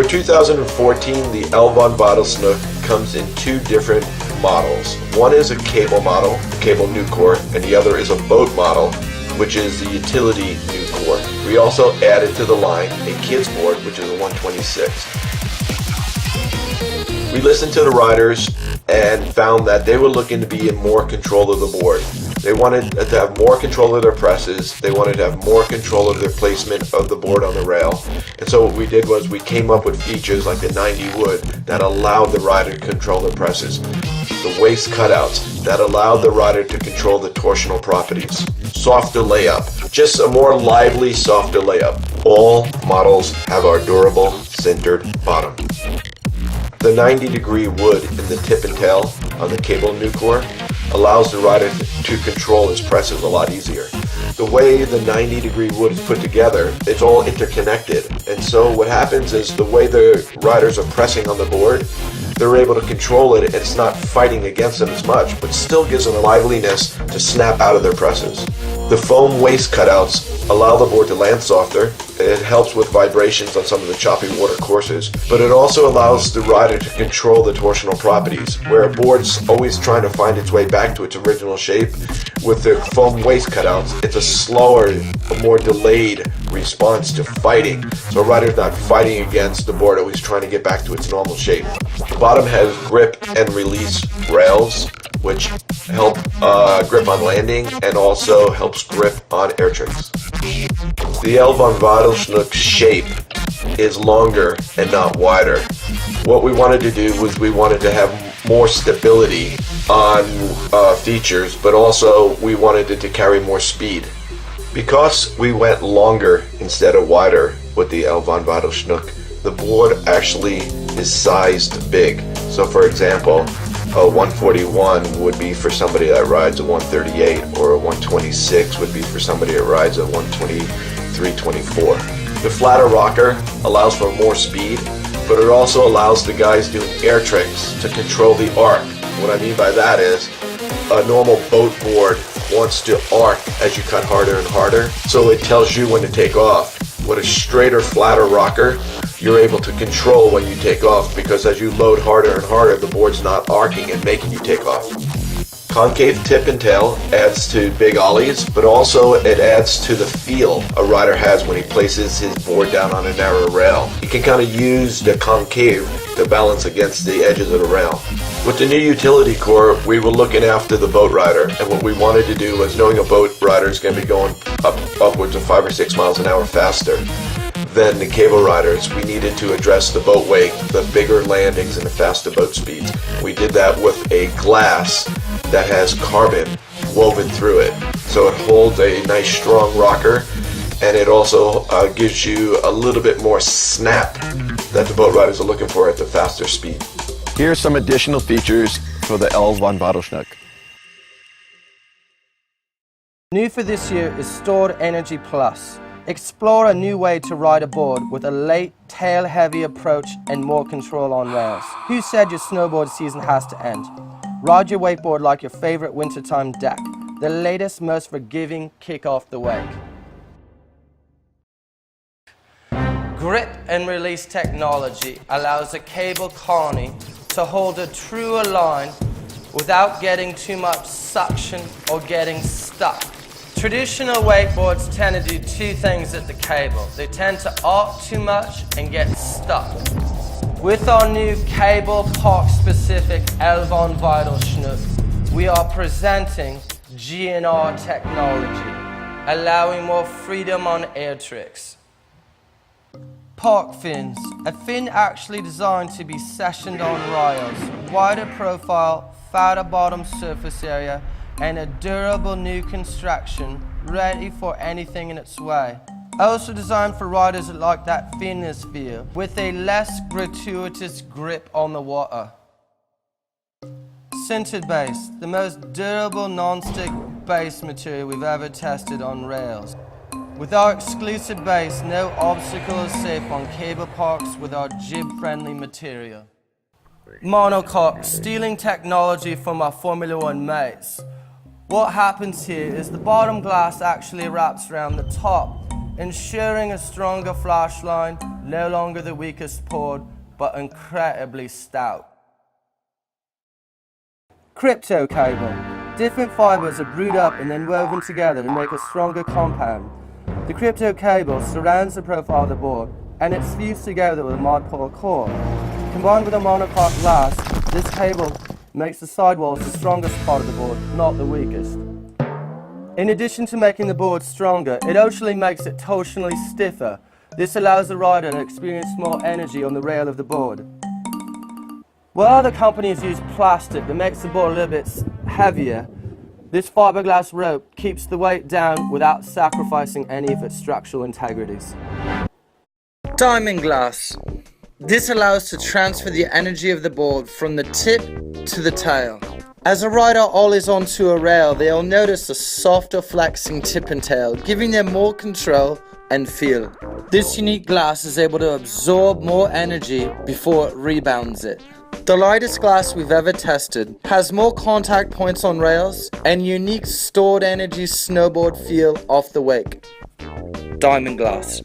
For 2014, the L von Videl Schnook comes in two different models. One is a cable model, cable new core, and the other is a boat model, which is the utility new core. We also added to the line a kids board, which is a 126. We listened to the riders and found that they were looking to be in more control of the board. They wanted to have more control of their presses. They wanted to have more control of their placement of the board on the rail. And so what we did was we came up with features like the 90 wood that allowed the rider to control their presses. The waist cutouts that allowed the rider to control the torsional properties. Softer layup, just a more lively, softer layup. All models have our durable sintered bottom. The 90-degree wood in the tip and tail on the cable new core allows the rider to control his presses a lot easier. The way the 90-degree wood is put together, it's all interconnected. And so what happens is the way the riders are pressing on the board, they're able to control it. It's not fighting against them as much, but still gives them a liveliness to snap out of their presses. The foam waist cutouts allow the board to land softer. It helps with vibrations on some of the choppy water courses, but it also allows the rider to control the torsional properties. Where a board's always trying to find its way back to its original shape, with the foam waist cutouts, it's a slower, a more delayed response to fighting. So a rider's not fighting against the board, always trying to get back to its normal shape. The bottom has grip and release rails, which help grip on landing and also helps grip on air tricks. The L von Videl Schnook's shape is longer and not wider. What we wanted to do was we wanted to have more stability on features, but also we wanted it to carry more speed. Because we went longer instead of wider with the L von Videl Schnook, the board actually is sized big. So for example, a 141 would be for somebody that rides a 138, or a 126 would be for somebody that rides a 123, 24. The flatter rocker allows for more speed, but it also allows the guys doing air tricks to control the arc. What I mean by that is a normal boat board wants to arc as you cut harder and harder, so it tells you when to take off. With a straighter, flatter rocker, you're able to control when you take off, because as you load harder and harder, the board's not arcing and making you take off. Concave tip and tail adds to big ollies, but also it adds to the feel a rider has when he places his board down on a narrow rail. He can kind of use the concave to balance against the edges of the rail. With the new utility core, we were looking after the boat rider, and what we wanted to do was, knowing a boat rider is going to be going upwards of 5 or 6 miles an hour faster than the cable riders, we needed to address the boat weight, the bigger landings, and the faster boat speeds. We did that with a glass that has carbon woven through it. So it holds a nice strong rocker, and it also gives you a little bit more snap that the boat riders are looking for at the faster speed. Here are some additional features for the L von Videl Schnook. New for this year is Stored Energy Plus. Explore a new way to ride a board with a late, tail-heavy approach and more control on rails. Who said your snowboard season has to end? Ride your wakeboard like your favorite wintertime deck. The latest, most forgiving kick off the wake. Grip and release technology allows a cable carny to hold a truer line without getting too much suction or getting stuck. Traditional wakeboards tend to do two things at the cable. They tend to arc too much and get stuck. With our new cable park specific L von Videl Schnook, we are presenting GNR technology, allowing more freedom on air tricks. Park fins, a fin actually designed to be sessioned on rails, wider profile, fatter bottom surface area, and a durable new construction, ready for anything in its way. Also designed for riders that like that thinness feel, with a less gratuitous grip on the water. Sintered base, the most durable non-stick base material we've ever tested on rails. With our exclusive base, no obstacle is safe on cable parks with our jib-friendly material. Monocoque, stealing technology from our Formula One mates. What happens here is the bottom glass actually wraps around the top, ensuring a stronger flash line, no longer the weakest board, but incredibly stout. Crypto cable. Different fibers are brewed up and then woven together to make a stronger compound. The crypto cable surrounds the profile of the board and it's fused together with a modpole core. Combined with a monocoque glass, this cable makes the sidewalls the strongest part of the board, not the weakest. In addition to making the board stronger, it actually makes it torsionally stiffer. This allows the rider to experience more energy on the rail of the board. While other companies use plastic that makes the board a little bit heavier, this fiberglass rope keeps the weight down without sacrificing any of its structural integrities. Diamond glass. This allows to transfer the energy of the board from the tip to the tail. As a rider ollies onto a rail, they'll notice a softer flexing tip and tail, giving them more control and feel. This unique glass is able to absorb more energy before it rebounds it. The lightest glass we've ever tested has more contact points on rails and unique stored energy snowboard feel off the wake. Diamond glass.